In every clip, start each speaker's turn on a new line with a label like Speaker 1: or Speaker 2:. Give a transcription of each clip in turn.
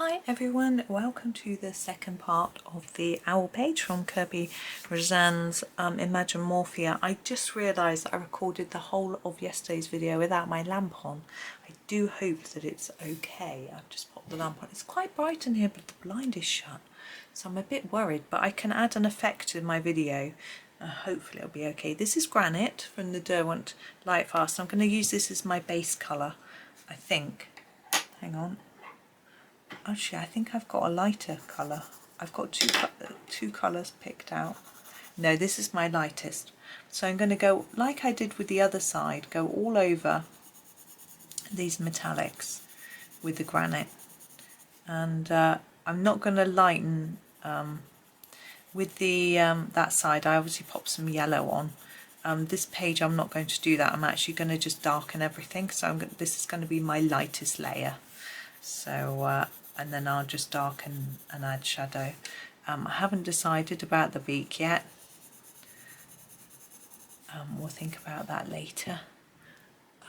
Speaker 1: Hi everyone, welcome to the second part of the owl page from Kerby Rosanes' Imagimorphia. I just realised that I recorded the whole of yesterday's video without my lamp on. I do hope that it's okay. I've just popped the lamp on. It's quite bright in here but the blind is shut, so I'm a bit worried, but I can add an effect to my video. Hopefully it'll be okay. This is Granite from the Derwent Lightfast. I'm going to use this as my base colour, I think. Hang on. Actually, I think I've got a lighter colour. I've got two colours picked out. No, this is my lightest. So I'm going to go, like I did with the other side, go all over these metallics with the Granite. And I'm not going to lighten with the that side. I obviously popped some yellow on. This page I'm not going to do that. I'm actually going to just darken everything. So this is going to be my lightest layer. So and then I'll just darken and add shadow. I haven't decided about the beak yet. We'll think about that later.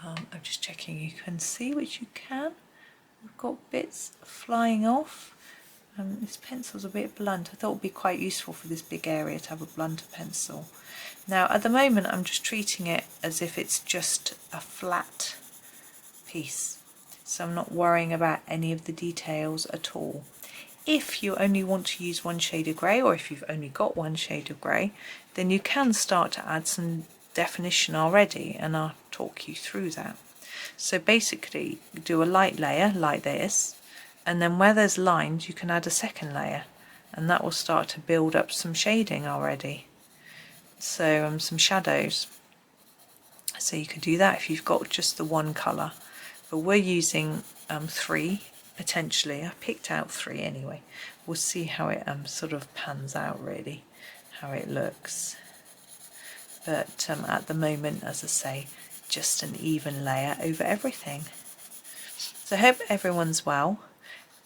Speaker 1: I'm just checking you can see, which you can. We've got bits flying off. This pencil's a bit blunt. I thought it would be quite useful for this big area to have a blunter pencil. Now at the moment I'm just treating it as if it's just a flat piece. So I'm not worrying about any of the details at all. If you only want to use one shade of grey, or if you've only got one shade of grey, then you can start to add some definition already, and I'll talk you through that. So basically do a light layer like this, and then where there's lines you can add a second layer, and that will start to build up some shading already. So some shadows. So you can do that if you've got just the one colour. But we're using 3 potentially. I picked out 3 anyway. We'll see how it sort of pans out really, how it looks. But at the moment, as I say, just an even layer over everything. So I hope everyone's well.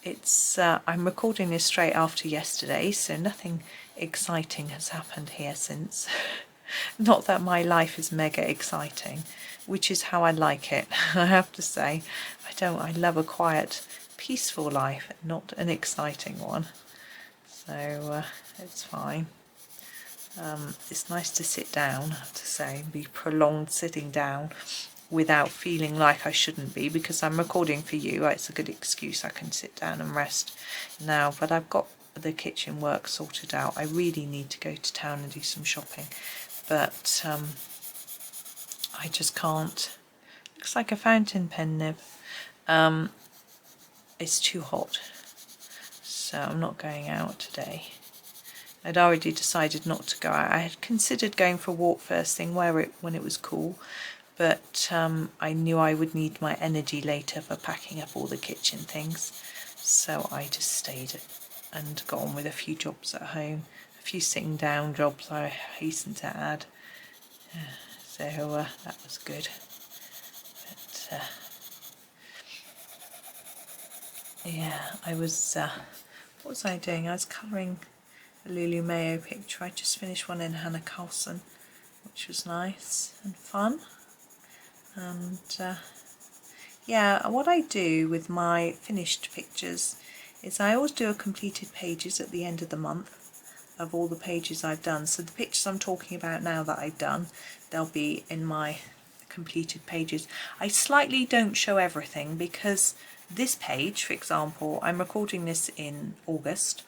Speaker 1: It's I'm recording this straight after yesterday, so nothing exciting has happened here since. Not that my life is mega exciting, which is how I like it. I have to say, I love a quiet, peaceful life, not an exciting one. So it's fine. It's nice to sit down, I have to say, and be prolonged sitting down without feeling like I shouldn't be, because I'm recording for you. It's a good excuse. I can sit down and rest now, but I've got the kitchen work sorted out. I really need to go to town and do some shopping, but I just can't. Looks like a fountain pen nib. It's too hot, so I'm not going out today. I'd already decided not to go out. I had considered going for a walk first thing when it was cool, but I knew I would need my energy later for packing up all the kitchen things, so I just stayed and got on with a few jobs at home, a few sitting down jobs I hastened to add. So that was good. But yeah, I was, what was I doing? I was colouring a Lulu Mayo picture. I just finished one in Hannah Carlson, which was nice and fun. And yeah, what I do with my finished pictures is I always do a completed pages at the end of the month of all the pages I've done. So the pictures I'm talking about now that I've done, they'll be in my completed pages. I slightly don't show everything because this page, for example, I'm recording this in August,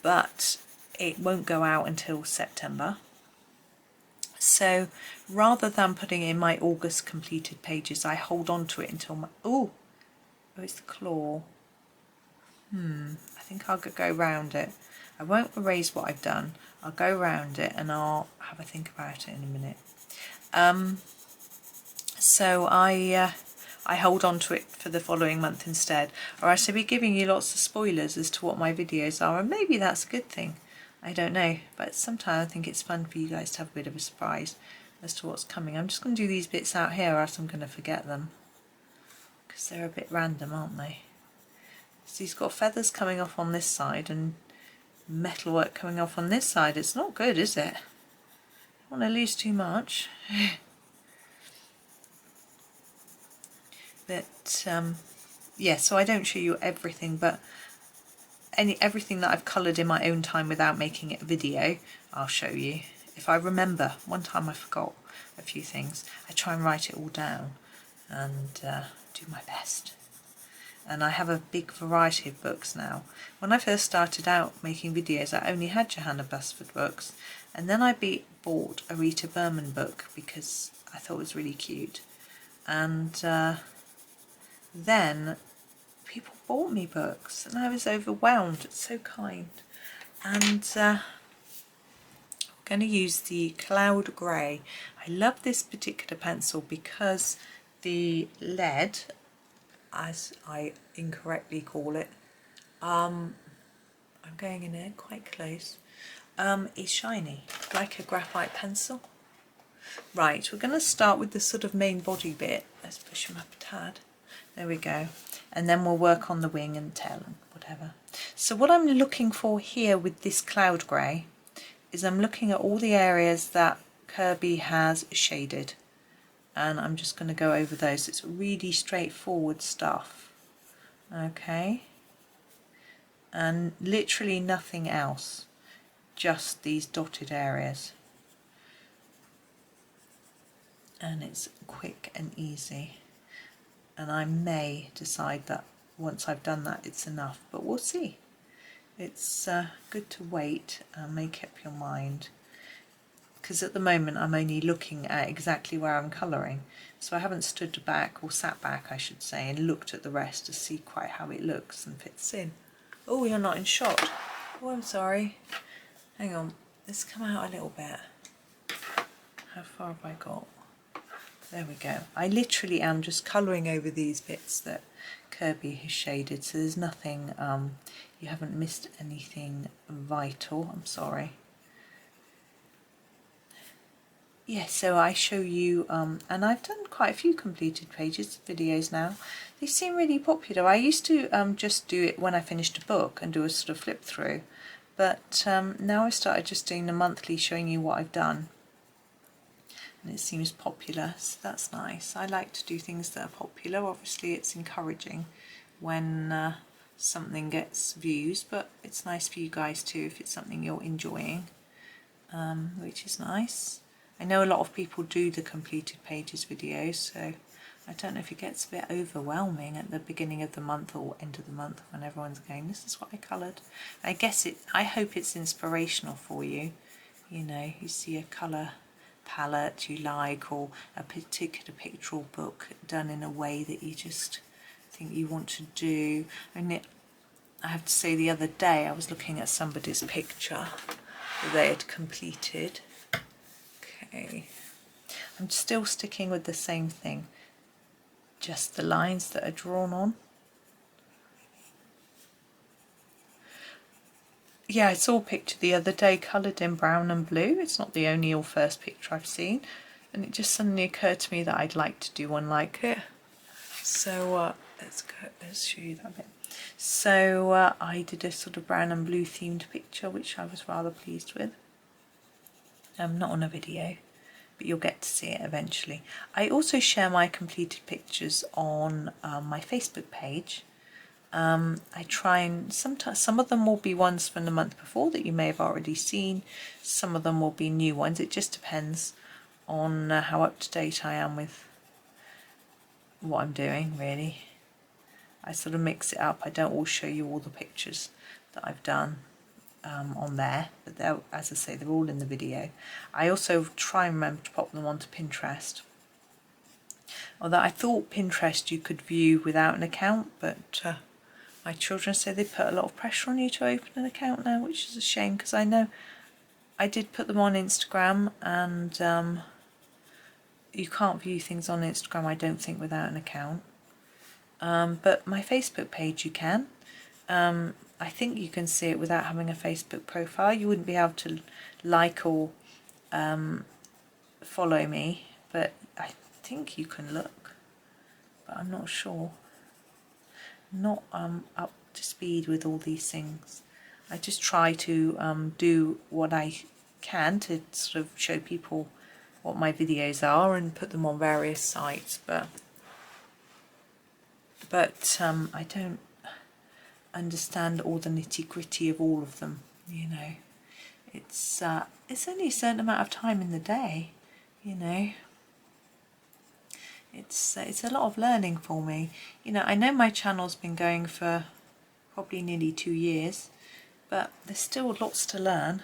Speaker 1: but it won't go out until September. So rather than putting in my August completed pages, I hold on to it until my, oh it's the claw. I think I'll go round it. I won't erase what I've done. I'll go round it and I'll have a think about it in a minute. So I hold on to it for the following month instead, or I should be giving you lots of spoilers as to what my videos are, and maybe that's a good thing. I don't know, but sometimes I think it's fun for you guys to have a bit of a surprise as to what's coming. I'm just going to do these bits out here or else I'm going to forget them, because they're a bit random, aren't they? So he's got feathers coming off on this side and metalwork coming off on this side. It's not good, is it? I don't want to lose too much. But yeah, so I don't show you everything, but everything that I've coloured in my own time without making it a video, I'll show you. If I remember, one time I forgot a few things. I try and write it all down and do my best. And I have a big variety of books now. When I first started out making videos, I only had Johanna Basford books, and then I bought a Rita Berman book because I thought it was really cute. And then people bought me books and I was overwhelmed. It's so kind. And I'm going to use the Cloud Grey. I love this particular pencil because the lead, as I incorrectly call it, I'm going in there quite close, is shiny, like a graphite pencil. Right, we're going to start with the sort of main body bit. Let's push them up a tad. There we go. And then we'll work on the wing and tail and whatever. So what I'm looking for here with this Cloud Grey is I'm looking at all the areas that Kerby has shaded. And I'm just going to go over those. It's really straightforward stuff. Okay. And literally nothing else. Just these dotted areas. And it's quick and easy. And I may decide that once I've done that it's enough, but we'll see. It's good to wait and make up your mind, because at the moment I'm only looking at exactly where I'm colouring, so I haven't stood back, or sat back I should say, and looked at the rest to see quite how it looks and fits in. Oh, you're not in shot. Oh, I'm sorry. Hang on, let's come out a little bit. How far have I got? There we go. I literally am just colouring over these bits that Kerby has shaded, so there's nothing, you haven't missed anything vital, I'm sorry. Yeah, so I show you, and I've done quite a few completed pages videos now. They seem really popular. I used to just do it when I finished a book and do a sort of flip through, but now I've started just doing the monthly, showing you what I've done. And it seems popular, so that's nice. I like to do things that are popular. Obviously it's encouraging when something gets views, but it's nice for you guys too if it's something you're enjoying, which is nice. I know a lot of people do the completed pages videos, so I don't know if it gets a bit overwhelming at the beginning of the month or end of the month when everyone's going, this is what I coloured. I hope it's inspirational for you. You know, you see a colour palette you like, or a particular pictorial book done in a way that you just think you want to do. I have to say, the other day I was looking at somebody's picture that they had completed. Okay, I'm still sticking with the same thing, just the lines that are drawn on. Yeah, I saw a picture the other day coloured in brown and blue. It's not the only or first picture I've seen, and it just suddenly occurred to me that I'd like to do one like it. So let's show you that bit. So I did a sort of brown and blue themed picture, which I was rather pleased with. Not on a video, but you'll get to see it eventually. I also share my completed pictures on my Facebook page. I try and sometimes some of them will be ones from the month before that you may have already seen. Some of them will be new ones. It just depends on how up to date I am with what I'm doing, really. I sort of mix it up. I don't always show you all the pictures that I've done on there, but as I say, they're all in the video. I also try and remember to pop them onto Pinterest. Although I thought Pinterest you could view without an account, but my children say they put a lot of pressure on you to open an account now, which is a shame, because I know I did put them on Instagram, and you can't view things on Instagram, I don't think, without an account. But my Facebook page you can. I think you can see it without having a Facebook profile. You wouldn't be able to like or follow me, but I think you can look, but I'm not sure. Not up to speed with all these things. I just try to do what I can to sort of show people what my videos are and put them on various sites, but I don't understand all the nitty-gritty of all of them, you know. It's only a certain amount of time in the day, you know. It's a lot of learning for me. You know, I know my channel's been going for probably nearly 2 years, but there's still lots to learn.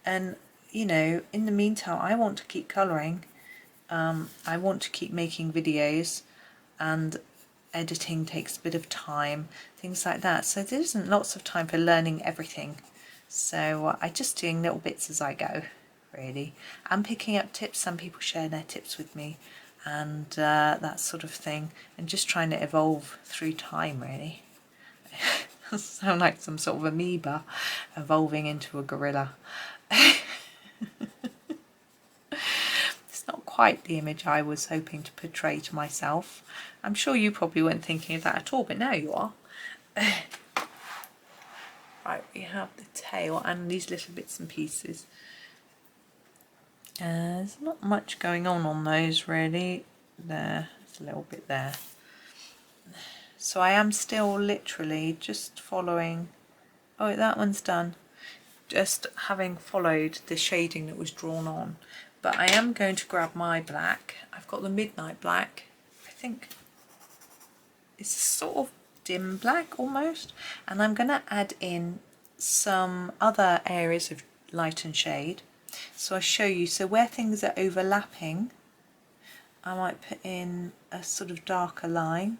Speaker 1: And, you know, in the meantime, I want to keep colouring. I want to keep making videos, and editing takes a bit of time, things like that. So there isn't lots of time for learning everything. So I'm just doing little bits as I go, really. I'm picking up tips. Some people share their tips with me, and that sort of thing, and just trying to evolve through time, really. I sound like some sort of amoeba evolving into a gorilla. It's not quite the image I was hoping to portray to myself. I'm sure you probably weren't thinking of that at all, but now you are. Right, we have the tail and these little bits and pieces. There's not much going on those, really. There's a little bit there. So I am still literally just following. Oh, that one's done. Just having followed the shading that was drawn on. But I am going to grab my black. I've got the Midnight Black. I think it's sort of dim black almost. And I'm going to add in some other areas of light and shade. So I'll show you. So where things are overlapping, I might put in a sort of darker line.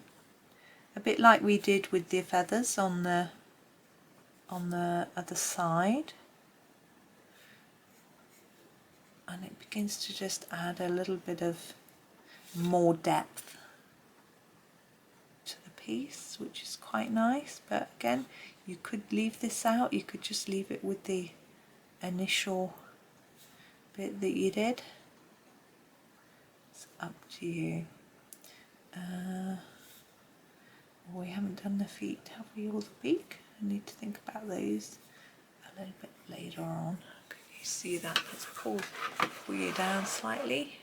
Speaker 1: A bit like we did with the feathers on the other side. And it begins to just add a little bit of more depth to the piece, which is quite nice. But again, you could leave this out. You could just leave it with the initial bit that you did. It's up to you. We haven't done the feet, have we, or the beak? I need to think about those a little bit later on. You see that? Let's pull you down slightly.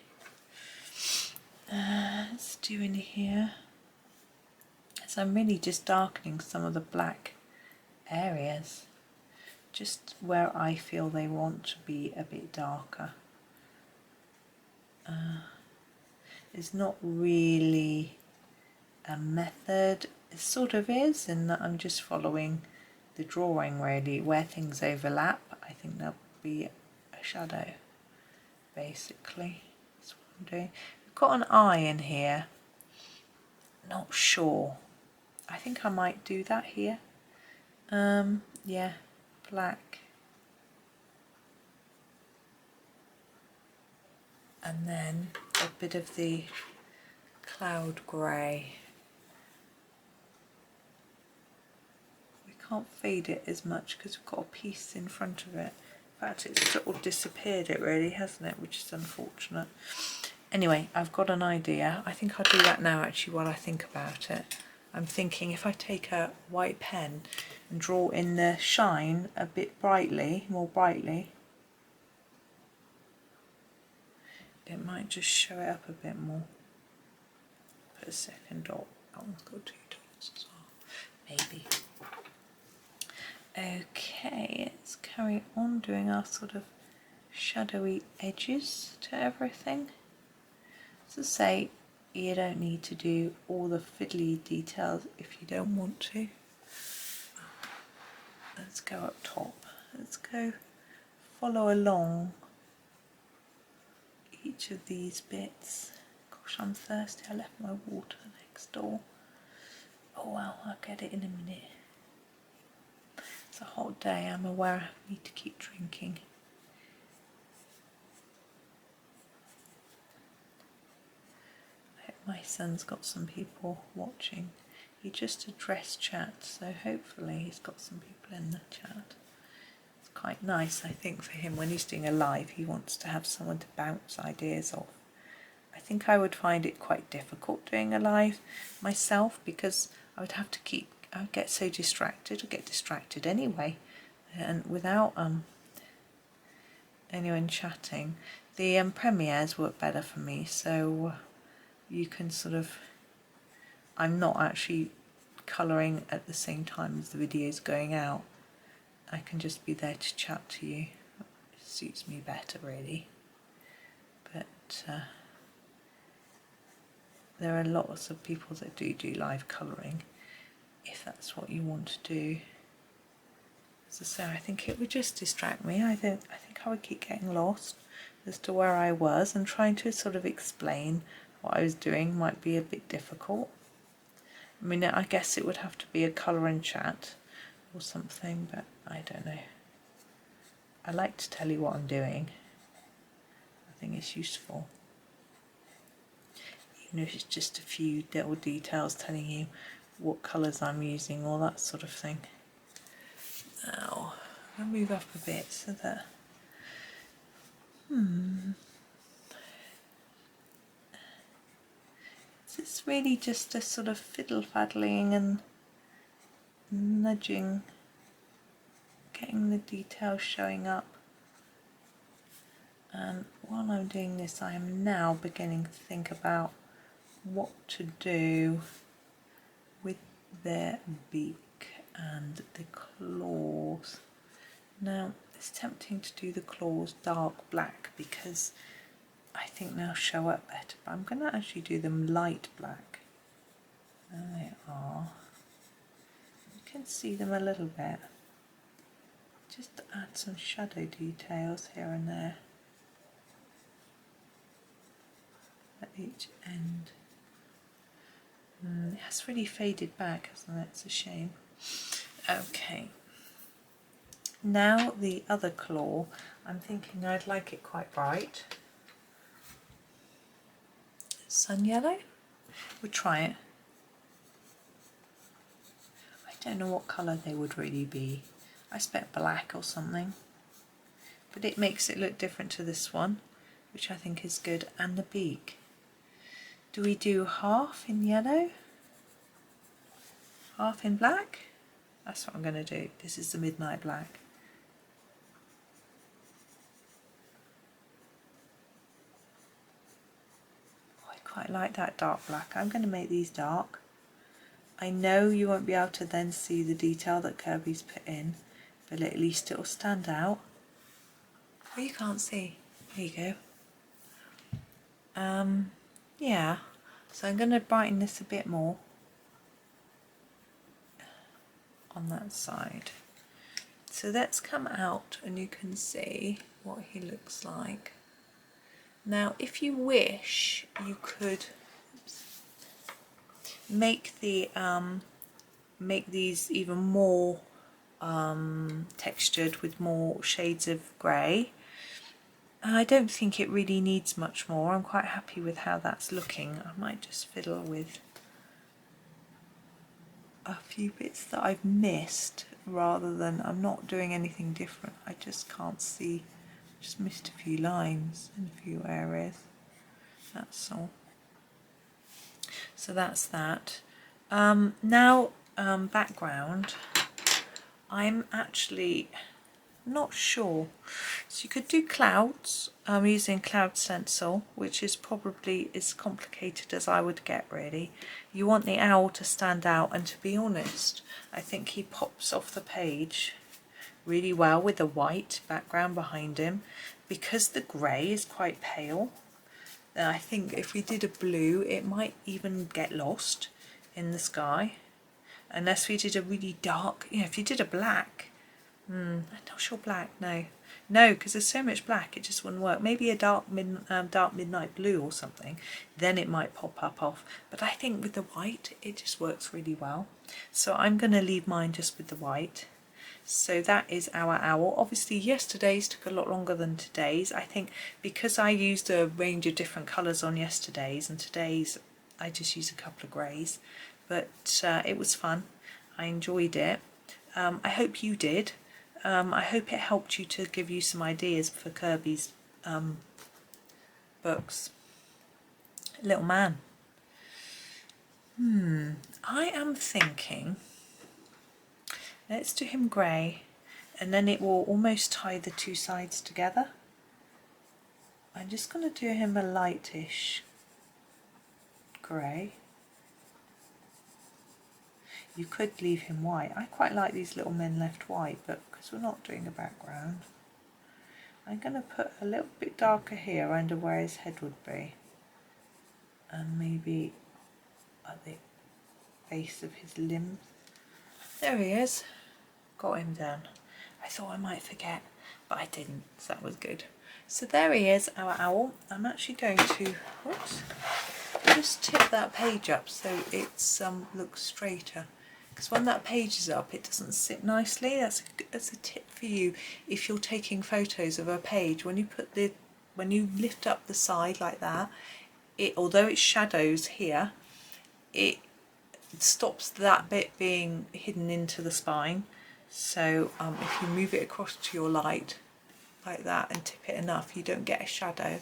Speaker 1: Let's do in here. So I'm really just darkening some of the black areas, just where I feel they want to be a bit darker. It's not really a method. It sort of is, in that I'm just following the drawing, really. Where things overlap, I think there'll be a shadow, basically. That's what I'm doing. We've got an eye in here. Not sure. I think I might do that here. Yeah, black. And then a bit of the cloud grey. Can't fade it as much because we've got a piece in front of it. In fact, it's sort of disappeared it really, hasn't it, which is unfortunate. Anyway, I've got an idea. I think I'll do that now actually while I think about it. I'm thinking if I take a white pen and draw in the shine a bit brightly, more brightly, it might just show it up a bit more. Put a second dot. That one's got 2 dots as well. Maybe. Okay, let's carry on doing our sort of shadowy edges to everything. As I say, you don't need to do all the fiddly details if you don't want to. Let's go up top. Let's go follow along each of these bits. Gosh, I'm thirsty. I left my water next door. Oh well, I'll get it in a minute. It's a hot day, I'm aware I need to keep drinking. I hope my son's got some people watching. He just addressed chat, so hopefully he's got some people in the chat. It's quite nice, I think, for him when he's doing a live. He wants to have someone to bounce ideas off. I think I would find it quite difficult doing a live myself, because I would have to keep, I would get so distracted. I'd get distracted anyway, and without anyone chatting. The premieres work better for me, so you can sort of, I'm not actually colouring at the same time as the video is going out. I can just be there to chat to you. It suits me better really. But there are lots of people that do live colouring if that's what you want to do. As I say, I think it would just distract me. I think I would keep getting lost as to where I was, and trying to sort of explain what I was doing might be a bit difficult. I mean, I guess it would have to be a colour and chat or something, but I don't know. I like to tell you what I'm doing. I think it's useful. Even if it's just a few little details telling you what colours I'm using, all that sort of thing. Now, I'll move up a bit so that... It's really just a sort of fiddle-faddling and nudging, getting the details showing up. And while I'm doing this, I am now beginning to think about what to do with their beak and the claws. Now, it's tempting to do the claws dark black because I think they'll show up better, but I'm going to actually do them light black. There they are. You can see them a little bit. Just to add some shadow details here and there at each end. It has really faded back, hasn't it? It's a shame. Okay. Now the other claw, I'm thinking I'd like it quite bright. Sun yellow? We'll try it. I don't know what colour they would really be. I expect black or something. But it makes it look different to this one, which I think is good. And the beak. Do we do half in yellow? Half in black? That's what I'm going to do. This is the midnight black. Oh, I quite like that dark black. I'm going to make these dark. I know you won't be able to then see the detail that Kerby's put in, but at least it will stand out. Oh, you can't see. There you go. Yeah, so I'm going to brighten this a bit more on that side. So let's come out and you can see what he looks like. Now, if you wish, you could make the make these even more textured with more shades of grey. I don't think it really needs much more. I'm quite happy with how that's looking. I might just fiddle with a few bits that I've missed rather than, I'm not doing anything different. I just can't see, just missed a few lines in a few areas. That's all. So that's that. Now background, I'm actually not sure. So you could do clouds. I'm using cloud stencil, which is probably as complicated as I would get really. You want the owl to stand out, and to be honest, I think he pops off the page really well with the white background behind him. Because the grey is quite pale, then I think if we did a blue it might even get lost in the sky. Unless we did a really dark, if you did a black, I'm not sure black, no, because there's so much black it just wouldn't work. Maybe a dark midnight blue or something, then it might pop up off. But I think with the white it just works really well. So I'm going to leave mine just with the white. So that is our owl. Obviously yesterday's took a lot longer than today's. I think because I used a range of different colours on yesterday's, and today's I just used a couple of greys. But it was fun. I enjoyed it. I hope you did. I hope it helped you to give you some ideas for Kerby's books. Little man. I am thinking, let's do him grey, and then it will almost tie the two sides together. I'm just going to do him a lightish grey. You could leave him white. I quite like these little men left white, but because we're not doing a background, I'm going to put a little bit darker here under where his head would be, and maybe at the base of his limbs. There he is. Got him down. I thought I might forget, but I didn't, so that was good. So there he is, our owl. I'm actually going to just tip that page up so it looks straighter, because when that page is up it doesn't sit nicely. That's a tip for you if you're taking photos of a page. When you lift up the side like that, although it shadows here, it stops that bit being hidden into the spine. So if you move it across to your light like that and tip it enough, you don't get a shadow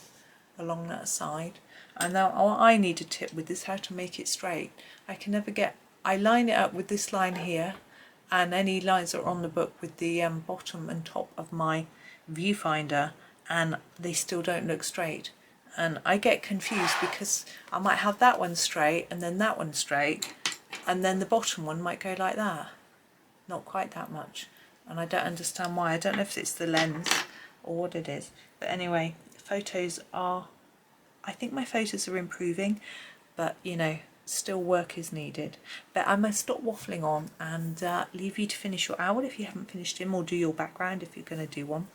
Speaker 1: along that side. And now what I need a tip with is how to make it straight. I line it up with this line here and any lines that are on the book with the bottom and top of my viewfinder, and they still don't look straight. And I get confused because I might have that one straight and then that one straight, and then the bottom one might go like that. Not quite that much. And I don't understand why. I don't know if it's the lens or what it is. But anyway, I think my photos are improving, but you know, still work is needed. But I must stop waffling on and leave you to finish your owl if you haven't finished him, or do your background if you're going to do one.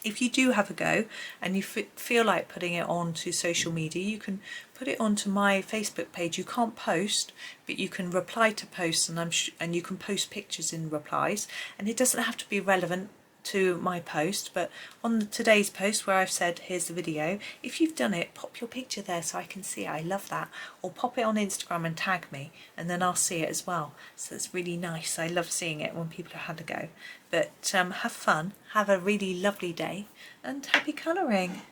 Speaker 1: If you do have a go and you feel like putting it onto social media, you can put it onto my Facebook page. You can't post, but you can reply to posts, and you can post pictures in replies, and it doesn't have to be relevant to my post, but on today's post where I've said here's the video, if you've done it, pop your picture there so I can see it. I love that. Or pop it on Instagram and tag me, and then I'll see it as well. So it's really nice. I love seeing it when people have had a go. But have fun, have a really lovely day, and happy colouring.